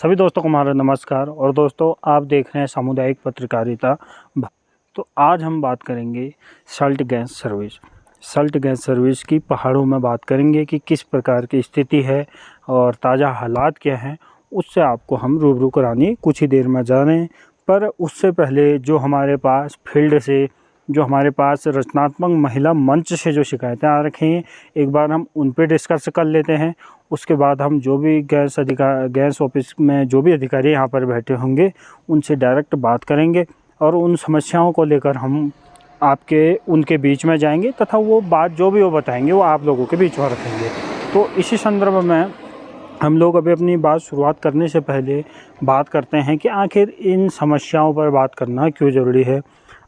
सभी दोस्तों को हमारा नमस्कार। और दोस्तों, आप देख रहे हैं सामुदायिक पत्रकारिता। तो आज हम बात करेंगे Salt gas service. Salt gas service की पहाड़ों में बात करेंगे कि किस प्रकार की स्थिति है और ताज़ा हालात क्या हैं, उससे आपको हम रूबरू कराने कुछ ही देर में जा रहे हैं। पर उससे पहले जो हमारे पास फील्ड से, जो हमारे पास रचनात्मक महिला मंच से जो शिकायतें आ रखी हैं, एक बार हम उन पे डिस्कस कर लेते हैं। उसके बाद हम जो भी गैस ऑफिस में जो भी अधिकारी यहाँ पर बैठे होंगे उनसे डायरेक्ट बात करेंगे और उन समस्याओं को लेकर हम उनके बीच में जाएंगे तथा वो बात जो भी वो बताएंगे वो आप लोगों के बीच में रखेंगे। तो इसी संदर्भ में हम लोग अभी अपनी बात शुरुआत करने से पहले बात करते हैं कि आखिर इन समस्याओं पर बात करना क्यों ज़रूरी है।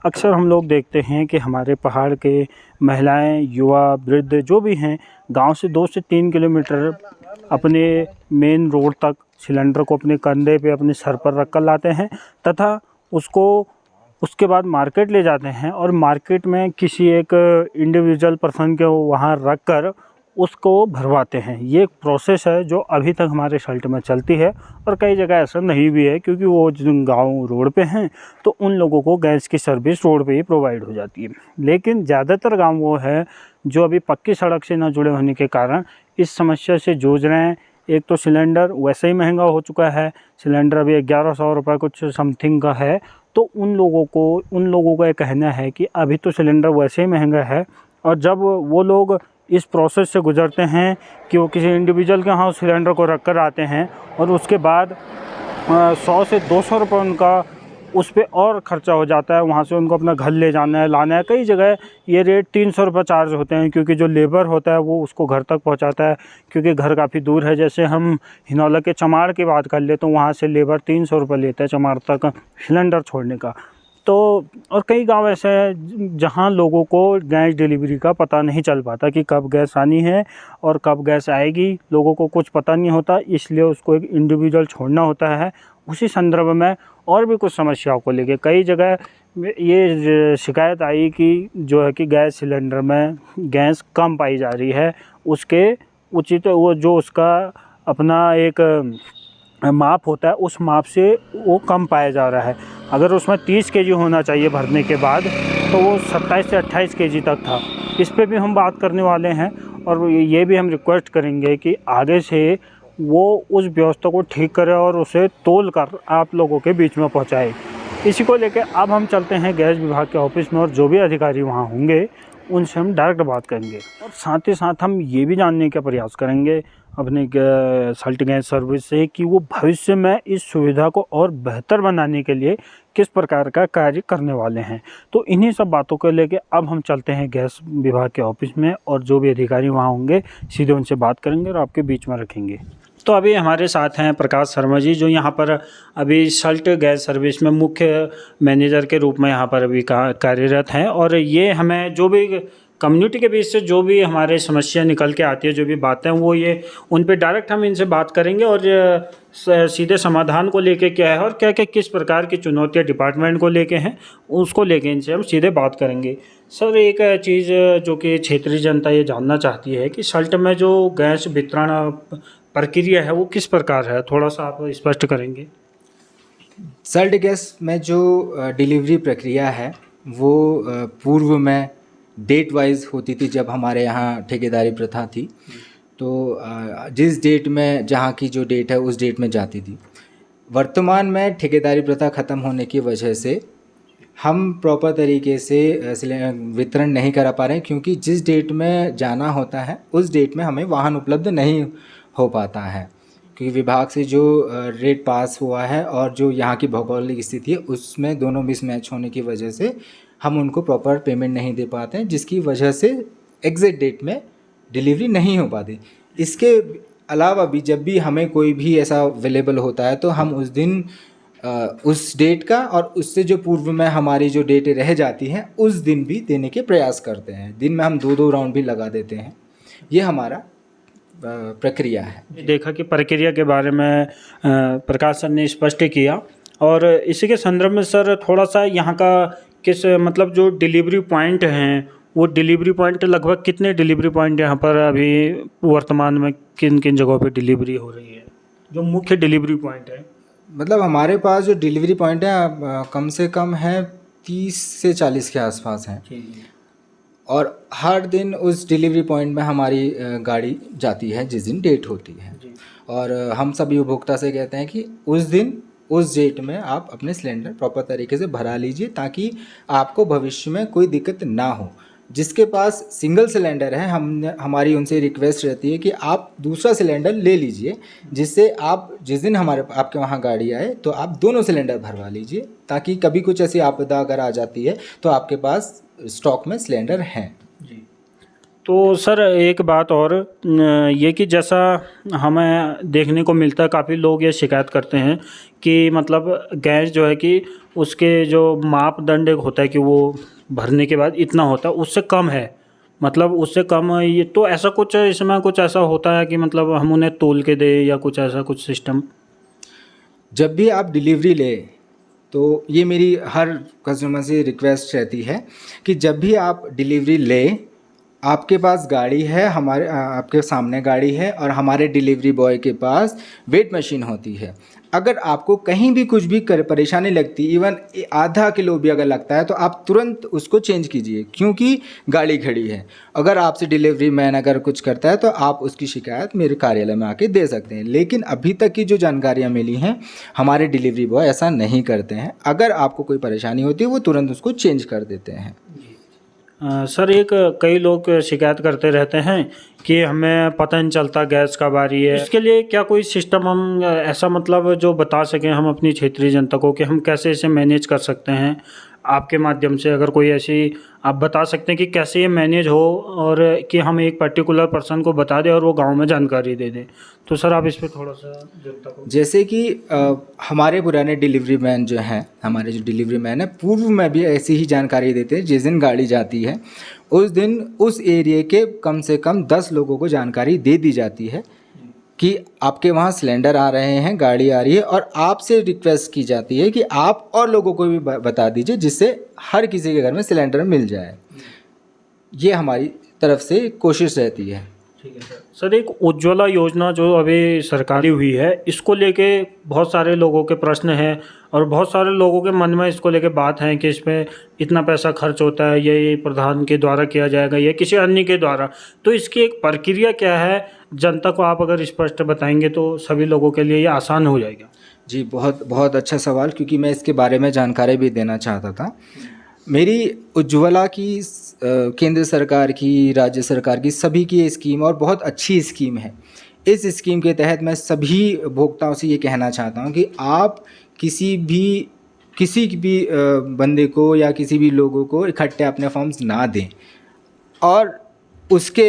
अक्सर हम लोग देखते हैं कि हमारे पहाड़ के महिलाएं, युवा, वृद्ध जो भी हैं, गांव से 2 से 3 किलोमीटर अपने मेन रोड तक सिलेंडर को अपने कंधे पे, अपने सर पर रख कर लाते हैं तथा उसके बाद मार्केट ले जाते हैं और मार्केट में किसी एक इंडिविजुअल पर्सन के वहाँ रख कर उसको भरवाते हैं। ये एक प्रोसेस है जो अभी तक हमारे सल्ट में चलती है और कई जगह ऐसा नहीं भी है, क्योंकि वो गांव रोड पे हैं तो उन लोगों को गैस की सर्विस रोड पे ही प्रोवाइड हो जाती है। लेकिन ज़्यादातर गांव वो है जो अभी पक्की सड़क से न जुड़े होने के कारण इस समस्या से जूझ रहे हैं। एक तो सिलेंडर वैसे ही महंगा हो चुका है, सिलेंडर अभी 1100 रुपये कुछ समथिंग का है। तो उन लोगों का ये कहना है कि अभी तो सिलेंडर वैसे ही महंगा है, और जब वो लोग इस प्रोसेस से गुज़रते हैं कि वो किसी इंडिविजुअल के यहाँ सिलेंडर को रख कर आते हैं और उसके बाद 100 से 200 रुपये उनका उस पर और ख़र्चा हो जाता है। वहाँ से उनको अपना घर ले जाना है, लाना है। कई जगह ये रेट 300 रुपये चार्ज होते हैं, क्योंकि जो लेबर होता है वो उसको घर तक पहुँचाता है, क्योंकि घर काफ़ी दूर है। जैसे हम हिनौला के चमाड़ की बात कर ले तो वहाँ से लेबर 300 रुपये लेता है चमाड़ तक सिलेंडर छोड़ने का। तो और कई गांव ऐसे हैं जहां लोगों को गैस डिलीवरी का पता नहीं चल पाता कि कब गैस आनी है और कब गैस आएगी। लोगों को कुछ पता नहीं होता, इसलिए उसको एक इंडिविजुअल छोड़ना होता है। उसी संदर्भ में और भी कुछ समस्याओं को लेके कई जगह ये शिकायत आई कि जो है कि गैस सिलेंडर में गैस कम पाई जा रही है, उसके उचित वो जो उसका अपना एक माप होता है उस माप से वो कम पाया जा रहा है। अगर उसमें 30 केजी होना चाहिए भरने के बाद, तो वो 27 से 28 केजी तक था। इस पे भी हम बात करने वाले हैं और ये भी हम रिक्वेस्ट करेंगे कि आगे से वो उस व्यवस्था को ठीक करे और उसे तोल कर आप लोगों के बीच में पहुंचाए। इसी को लेकर अब हम चलते हैं गैस विभाग के ऑफिस में, और जो भी अधिकारी वहाँ होंगे उनसे हम डायरेक्ट बात करेंगे। और साथ ही साथ हम ये भी जानने का प्रयास करेंगे अपने सल्ट गैस सर्विस से कि वो भविष्य में इस सुविधा को और बेहतर बनाने के लिए किस प्रकार का कार्य करने वाले हैं। तो इन्हीं सब बातों को लेके अब हम चलते हैं गैस विभाग के ऑफिस में, और जो भी अधिकारी वहाँ होंगे सीधे उनसे बात करेंगे और आपके बीच में रखेंगे। तो अभी हमारे साथ हैं प्रकाश शर्मा जी, जो यहाँ पर अभी सल्ट गैस सर्विस में मुख्य मैनेजर के रूप में यहाँ पर अभी कार्यरत हैं। और ये हमें जो भी कम्युनिटी के बीच से जो भी हमारे समस्या निकल के आती है, जो भी बातें हैं, वो ये उन पे डायरेक्ट हम इनसे बात करेंगे और सीधे समाधान को लेके क्या है और क्या क्या किस प्रकार की चुनौतियाँ डिपार्टमेंट को लेके हैं, उसको लेके इनसे हम सीधे बात करेंगे। सर, एक चीज़ जो कि क्षेत्रीय जनता ये जानना चाहती है कि सल्ट में जो गैस वितरण प्रक्रिया है वो किस प्रकार है, थोड़ा सा आप स्पष्ट करेंगे। सल्ट गैस में जो डिलीवरी प्रक्रिया है वो पूर्व में डेट वाइज होती थी। जब हमारे यहाँ ठेकेदारी प्रथा थी तो जिस डेट में जहाँ की जो डेट है उस डेट में जाती थी। वर्तमान में ठेकेदारी प्रथा ख़त्म होने की वजह से हम प्रॉपर तरीके से वितरण नहीं करा पा रहे हैं, क्योंकि जिस डेट में जाना होता है उस डेट में हमें वाहन उपलब्ध नहीं हो पाता है, क्योंकि विभाग से जो रेट पास हुआ है और जो यहाँ की भौगोलिक स्थिति है उसमें दोनों मिसमैच होने की वजह से हम उनको प्रॉपर पेमेंट नहीं दे पाते हैं, जिसकी वजह से एग्जैक्ट डेट में डिलीवरी नहीं हो पाती। इसके अलावा भी जब भी हमें कोई भी ऐसा अवेलेबल होता है तो हम उस दिन उस डेट का और उससे जो पूर्व में हमारी जो डेट रह जाती हैं उस दिन भी देने के प्रयास करते हैं। दिन में हम 2-2 राउंड भी लगा देते हैं। ये हमारा प्रक्रिया है। देखा कि प्रक्रिया के बारे में प्रकाश सर ने स्पष्ट किया, और इसी के संदर्भ में सर थोड़ा सा यहाँ का किस मतलब जो डिलीवरी पॉइंट हैं, वो डिलीवरी पॉइंट लगभग कितने डिलीवरी पॉइंट यहाँ पर अभी वर्तमान में किन किन जगहों पे डिलीवरी हो रही है। जो मुख्य डिलीवरी पॉइंट है? मतलब हमारे पास जो डिलीवरी पॉइंट है कम से कम है 30 से 40 के आसपास हैं। और हर दिन उस डिलीवरी पॉइंट में हमारी गाड़ी जाती है जिस दिन डेट होती है। और हम सभी उपभोक्ता से कहते हैं कि उस दिन उस डेट में आप अपने सिलेंडर प्रॉपर तरीके से भरा लीजिए ताकि आपको भविष्य में कोई दिक्कत ना हो। जिसके पास सिंगल सिलेंडर है हमारी उनसे रिक्वेस्ट रहती है कि आप दूसरा सिलेंडर ले लीजिए, जिससे आप जिस दिन आपके वहाँ गाड़ी आए तो आप दोनों सिलेंडर भरवा लीजिए ताकि कभी कुछ ऐसी आपदा अगर आ जाती है तो आपके पास स्टॉक में सिलेंडर हैं। जी। तो सर एक बात और ये कि जैसा हमें देखने को मिलता है, काफ़ी लोग ये शिकायत करते हैं कि मतलब गैस जो है कि उसके जो मापदंड होता है कि वो भरने के बाद इतना होता है, उससे कम है, मतलब उससे कम ये, तो ऐसा कुछ इसमें कुछ ऐसा होता है कि मतलब हम उन्हें तोल के दें या कुछ ऐसा कुछ सिस्टम? जब भी आप डिलीवरी ले तो ये मेरी हर कस्टमर से रिक्वेस्ट रहती है कि जब भी आप डिलीवरी ले, आपके पास गाड़ी है, आपके सामने गाड़ी है और हमारे डिलीवरी बॉय के पास वेट मशीन होती है। अगर आपको कहीं भी कुछ भी परेशानी लगती, इवन आधा किलो भी अगर लगता है तो आप तुरंत उसको चेंज कीजिए क्योंकि गाड़ी खड़ी है। अगर आपसे डिलीवरी मैन अगर कुछ करता है तो आप उसकी शिकायत मेरे कार्यालय में आके दे सकते हैं। लेकिन अभी तक की जो जानकारियाँ मिली हैं, हमारे डिलीवरी बॉय ऐसा नहीं करते हैं। अगर आपको कोई परेशानी होती है वो तुरंत उसको चेंज कर देते हैं। सर कई लोग शिकायत करते रहते हैं कि हमें पता नहीं चलता गैस कब आ रही है। इसके लिए क्या कोई सिस्टम हम ऐसा मतलब जो बता सकें हम अपनी क्षेत्रीय जनता को कि हम कैसे इसे मैनेज कर सकते हैं? आपके माध्यम से अगर कोई ऐसी आप बता सकते हैं कि कैसे ये मैनेज हो और कि हम एक पर्टिकुलर पर्सन को बता दें और वो गांव में जानकारी दे दें, तो सर आप इस पर थोड़ा सा जनता को। जैसे कि हमारे पुराने डिलीवरी मैन जो हैं, हमारे जो डिलीवरी मैन है पूर्व में भी ऐसी ही जानकारी देते हैं। जिस दिन गाड़ी जाती है उस दिन उस एरिया के कम से कम 10 लोगों को जानकारी दे दी जाती है कि आपके वहाँ सिलेंडर आ रहे हैं, गाड़ी आ रही है, और आपसे रिक्वेस्ट की जाती है कि आप और लोगों को भी बता दीजिए जिससे हर किसी के घर में सिलेंडर मिल जाए। ये हमारी तरफ से कोशिश रहती है। ठीक है सर। सर एक उज्ज्वला योजना जो अभी सरकारी हुई है, इसको लेके बहुत सारे लोगों के प्रश्न हैं और बहुत सारे लोगों के मन में इसको लेके बात है कि इसमें इतना पैसा खर्च होता है, ये प्रधान के द्वारा किया जाएगा या किसी अन्य के द्वारा, तो इसकी एक प्रक्रिया क्या है? जनता को आप अगर स्पष्ट बताएंगे तो सभी लोगों के लिए ये आसान हो जाएगा। जी, बहुत बहुत अच्छा सवाल, क्योंकि मैं इसके बारे में जानकारी भी देना चाहता था। मेरी उज्ज्वला की केंद्र सरकार की, राज्य सरकार की, सभी की ये स्कीम और बहुत अच्छी स्कीम है। इस स्कीम के तहत मैं सभी उपभोक्ताओं से ये कहना चाहता हूँ कि आप किसी भी बंदे को या किसी भी लोगों को इकट्ठे अपने फॉर्म्स ना दें और उसके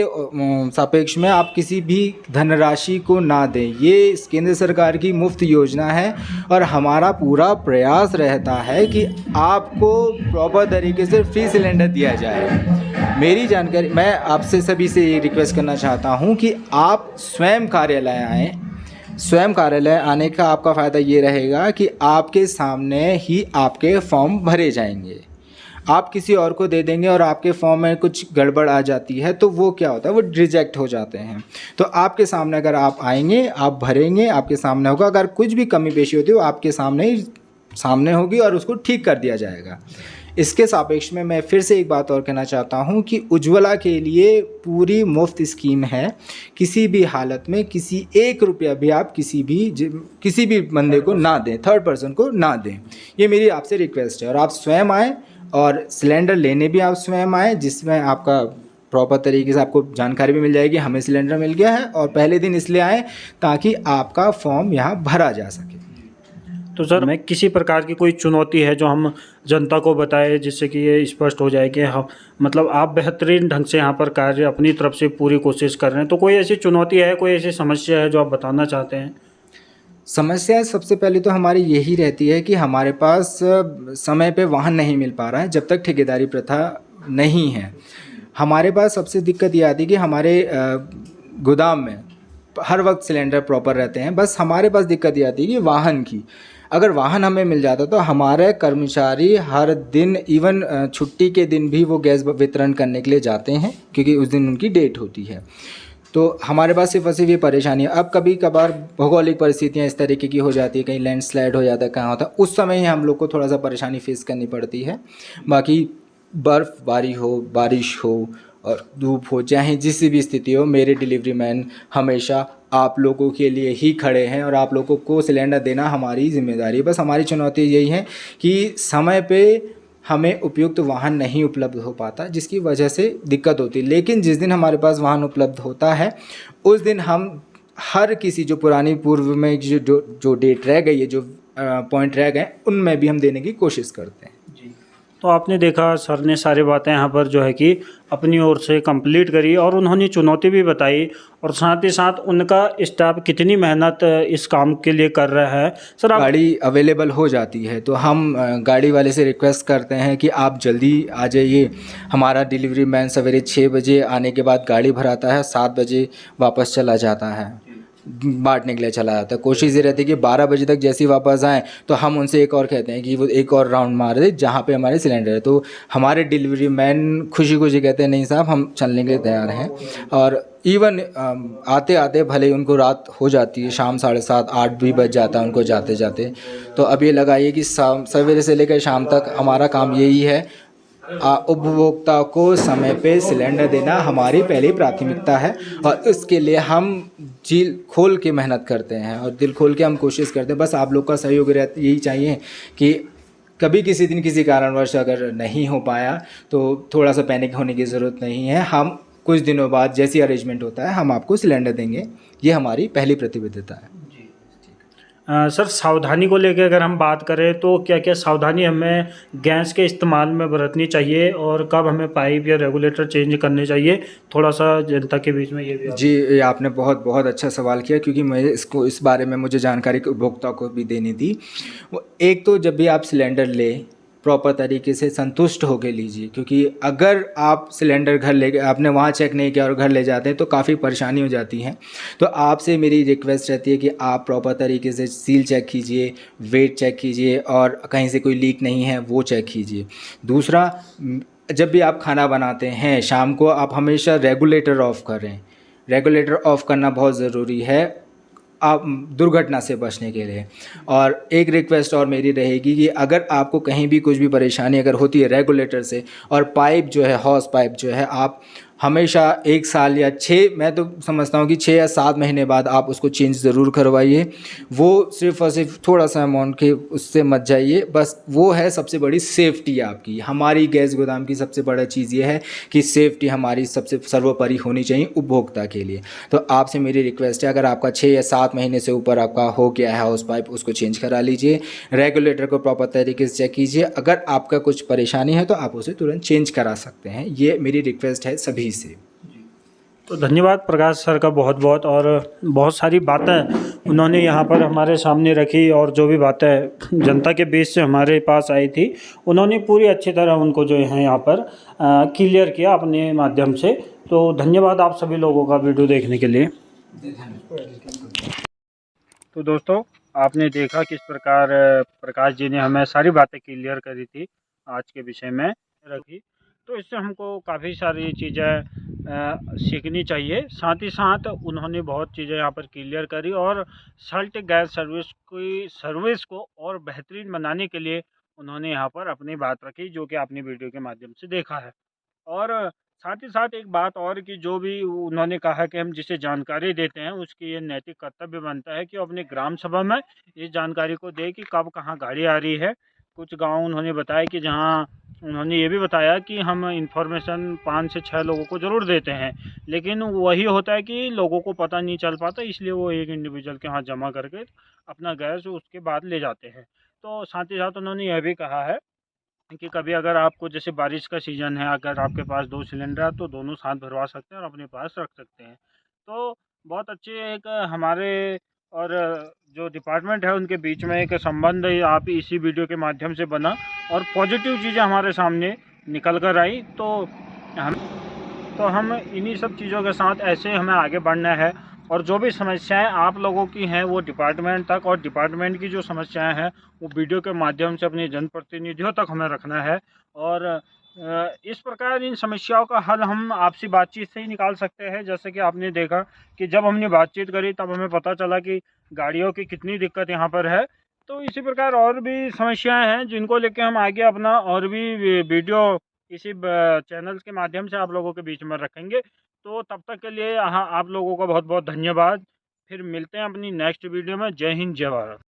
सापेक्ष में आप किसी भी धनराशि को ना दें। ये केंद्र सरकार की मुफ्त योजना है और हमारा पूरा प्रयास रहता है कि आपको प्रॉपर तरीके से फ्री सिलेंडर दिया जाए। मेरी जानकारी, मैं आपसे सभी से ये रिक्वेस्ट करना चाहता हूँ कि आप स्वयं कार्यालय आएँ। स्वयं कार्यालय आने का आपका फ़ायदा ये रहेगा कि आपके सामने ही आपके फॉर्म भरे जाएंगे। आप किसी और को दे देंगे और आपके फॉर्म में कुछ गड़बड़ आ जाती है तो वो क्या होता है, वो रिजेक्ट हो जाते हैं। तो आपके सामने अगर आप आएंगे, आप भरेंगे, आपके सामने होगा। अगर कुछ भी कमी पेशी होती है वो आपके सामने होगी और उसको ठीक कर दिया जाएगा। इसके सापेक्ष में मैं फिर से एक बात और कहना चाहता हूं कि उज्ज्वला के लिए पूरी मुफ्त स्कीम है। किसी भी हालत में किसी 1 रुपया भी आप किसी भी बंदे को ना दें, थर्ड पर्सन को ना दें। ये मेरी आपसे रिक्वेस्ट है। और आप स्वयं आएँ और सिलेंडर लेने भी आप स्वयं आए, जिसमें आपका प्रॉपर तरीके से आपको जानकारी भी मिल जाएगी हमें सिलेंडर मिल गया है। और पहले दिन इसलिए आए ताकि आपका फॉर्म यहाँ भरा जा सके। तो सर मैं किसी प्रकार की कोई चुनौती है जो हम जनता को बताएं जिससे कि ये स्पष्ट हो जाए कि हम मतलब आप बेहतरीन ढंग से यहाँ पर कार्य अपनी तरफ से पूरी कोशिश कर रहे हैं, तो कोई ऐसी चुनौती है, कोई ऐसी समस्या है जो आप बताना चाहते हैं? समस्या सबसे पहले तो हमारी यही रहती है कि हमारे पास समय पे वाहन नहीं मिल पा रहा है जब तक ठेकेदारी प्रथा नहीं है। हमारे पास सबसे दिक्कत ये आती है कि हमारे गोदाम में हर वक्त सिलेंडर प्रॉपर रहते हैं, बस हमारे पास दिक्कत ये आती है कि वाहन की। अगर वाहन हमें मिल जाता तो हमारे कर्मचारी हर दिन, इवन छुट्टी के दिन भी वो गैस वितरण करने के लिए जाते हैं क्योंकि उस दिन उनकी डेट होती है। तो हमारे पास सिर्फ और सिर्फ ये परेशानी है। अब कभी कभार भौगोलिक परिस्थितियाँ इस तरीके की हो जाती है, कहीं लैंडस्लाइड हो जाता है, कहाँ होता है, उस समय ही हम लोग को थोड़ा सा परेशानी फेस करनी पड़ती है। बाकी बर्फ़बारी हो, बारिश हो और धूप हो, चाहे जिस भी स्थिति हो, मेरे डिलीवरी मैन हमेशा आप लोगों के लिए ही खड़े हैं और आप लोगों को सिलेंडर देना हमारी ज़िम्मेदारी है। बस हमारी चुनौती यही है कि समय पे हमें उपयुक्त वाहन नहीं उपलब्ध हो पाता, जिसकी वजह से दिक्कत होती है। लेकिन जिस दिन हमारे पास वाहन उपलब्ध होता है, उस दिन हम हर किसी जो पुरानी पूर्व में जो डेट रह गई है, जो पॉइंट रह गए, उनमें भी हम देने की कोशिश करते हैं। तो आपने देखा सर ने सारी बातें यहाँ पर जो है कि अपनी ओर से कंप्लीट करी और उन्होंने चुनौती भी बताई और साथ ही साथ उनका स्टाफ कितनी मेहनत इस काम के लिए कर रहा है। सर आप गाड़ी अवेलेबल हो जाती है तो हम गाड़ी वाले से रिक्वेस्ट करते हैं कि आप जल्दी आ जाइए। हमारा डिलीवरी मैन सवेरे 6 बजे आने के बाद गाड़ी भराता है, 7 बजे वापस चला जाता है, बांटने के लिए चला जाता है। कोशिश ये रहती है कि 12 बजे तक जैसे ही वापस आएँ तो हम उनसे एक और कहते हैं कि वो एक और राउंड मार दे जहाँ पे हमारे सिलेंडर है। तो हमारे डिलीवरी मैन खुशी खुशी कहते हैं नहीं साहब हम चलने के लिए तैयार हैं। और इवन आते आते भले ही उनको रात हो जाती है, शाम 7:30 8 भी बज जाता है उनको जाते जाते। तो अब ये लगाइए कि सवेरे से लेकर शाम तक हमारा काम यही है, उपभोक्ता को समय पे सिलेंडर देना हमारी पहली प्राथमिकता है। और इसके लिए हम जी खोल के मेहनत करते हैं और दिल खोल के हम कोशिश करते हैं। बस आप लोग का सहयोग यही चाहिए कि कभी किसी दिन किसी कारणवश अगर नहीं हो पाया तो थोड़ा सा पैनिक होने की ज़रूरत नहीं है। हम कुछ दिनों बाद जैसी अरेंजमेंट होता है हम आपको सिलेंडर देंगे, ये हमारी पहली प्रतिबद्धता है। सर सावधानी को लेकर अगर हम बात करें तो क्या क्या सावधानी हमें गैस के इस्तेमाल में बरतनी चाहिए और कब हमें पाइप या रेगुलेटर चेंज करने चाहिए, थोड़ा सा जनता के बीच में ये भी जी, ये आपने बहुत बहुत अच्छा सवाल किया क्योंकि मैं इस बारे में मुझे जानकारी उपभोक्ता को भी देनी थी। वो एक तो जब भी आप सिलेंडर लें प्रॉपर तरीके से संतुष्ट होकर लीजिए, क्योंकि अगर आप सिलेंडर घर ले गए, आपने वहाँ चेक नहीं किया और घर ले जाते हैं तो काफ़ी परेशानी हो जाती है। तो आपसे मेरी रिक्वेस्ट रहती है कि आप प्रॉपर तरीके से सील चेक कीजिए, वेट चेक कीजिए और कहीं से कोई लीक नहीं है वो चेक कीजिए। दूसरा, जब भी आप खाना बनाते हैं शाम को आप हमेशा रेगुलेटर ऑफ़ करें। रेगुलेटर ऑफ़ करना बहुत ज़रूरी है आप दुर्घटना से बचने के लिए। और एक रिक्वेस्ट और मेरी रहेगी कि अगर आपको कहीं भी कुछ भी परेशानी अगर होती है रेगुलेटर से और पाइप जो है हॉस पाइप जो है, आप हमेशा 1 साल या 6, मैं तो समझता हूँ कि 6 या 7 महीने बाद आप उसको चेंज ज़रूर करवाइए। वो सिर्फ़ और सिर्फ थोड़ा सा अमाउंट के उससे मत जाइए, बस वो है सबसे बड़ी सेफ्टी आपकी। हमारी गैस गोदाम की सबसे बड़ा चीज़ ये है कि सेफ्टी हमारी सबसे सर्वोपरि होनी चाहिए उपभोक्ता के लिए। तो आपसे मेरी रिक्वेस्ट है, अगर आपका 6 या 7 महीने से ऊपर आपका हो गया है हाउस पाइप, उसको चेंज करा लीजिए। रेगुलेटर को प्रॉपर तरीके से चेक कीजिए। अगर आपका कुछ परेशानी है तो आप उसे तुरंत चेंज करा सकते हैं। ये मेरी रिक्वेस्ट है सभी से। तो धन्यवाद प्रकाश सर का बहुत बहुत, और बहुत सारी बातें उन्होंने यहाँ पर हमारे सामने रखी और जो भी बातें जनता के बीच से हमारे पास आई थी उन्होंने पूरी अच्छी तरह उनको जो है यहाँ पर क्लियर किया अपने माध्यम से। तो धन्यवाद आप सभी लोगों का वीडियो देखने के लिए। तो दोस्तों आपने देखा किस प्रकार प्रकाश जी ने हमें सारी बातें क्लियर करी थी, आज के विषय में रखी। तो इससे हमको काफ़ी सारी चीज़ें सीखनी चाहिए। साथ ही साथ उन्होंने बहुत चीज़ें यहाँ पर क्लियर करी और सल्ट गैस सर्विस को और बेहतरीन बनाने के लिए उन्होंने यहाँ पर अपनी बात रखी, जो कि आपने वीडियो के माध्यम से देखा है। और साथ ही साथ एक बात और कि जो भी उन्होंने कहा कि हम जिसे जानकारी देते हैं उसकी ये नैतिक कर्तव्य बनता है कि वो अपनी ग्राम सभा में इस जानकारी को दे कि कब कहाँ गाड़ी आ रही है। कुछ गांव उन्होंने बताया कि जहां उन्होंने ये भी बताया कि हम इन्फॉर्मेशन 5 से 6 लोगों को ज़रूर देते हैं, लेकिन वही होता है कि लोगों को पता नहीं चल पाता, इसलिए वो एक इंडिविजुअल के हाथ जमा करके अपना गैस उसके बाद ले जाते हैं। तो साथ ही साथ उन्होंने यह भी कहा है कि कभी अगर आपको, जैसे बारिश का सीज़न है, अगर आपके पास 2 सिलेंडर है तो दोनों साथ भरवा सकते हैं और अपने पास रख सकते हैं। तो बहुत अच्छे एक हमारे और जो डिपार्टमेंट है उनके बीच में एक संबंध आप इसी वीडियो के माध्यम से बना और पॉजिटिव चीज़ें हमारे सामने निकल कर आई। तो हम इन्हीं सब चीज़ों के साथ ऐसे हमें आगे बढ़ना है और जो भी समस्याएं आप लोगों की हैं वो डिपार्टमेंट तक, और डिपार्टमेंट की जो समस्याएं हैं वो वीडियो के माध्यम से अपने जनप्रतिनिधियों तक हमें रखना है। और इस प्रकार इन समस्याओं का हल हम आपसी बातचीत से ही निकाल सकते हैं। जैसे कि आपने देखा कि जब हमने बातचीत करी तब हमें पता चला कि गाड़ियों की कितनी दिक्कत यहाँ पर है। तो इसी प्रकार और भी समस्याएं हैं जिनको लेके हम आगे अपना और भी वीडियो इसी चैनल के माध्यम से आप लोगों के बीच में रखेंगे। तो तब तक के लिए आप लोगों का बहुत बहुत धन्यवाद। फिर मिलते हैं अपनी नेक्स्ट वीडियो में। जय हिंद, जय भारत।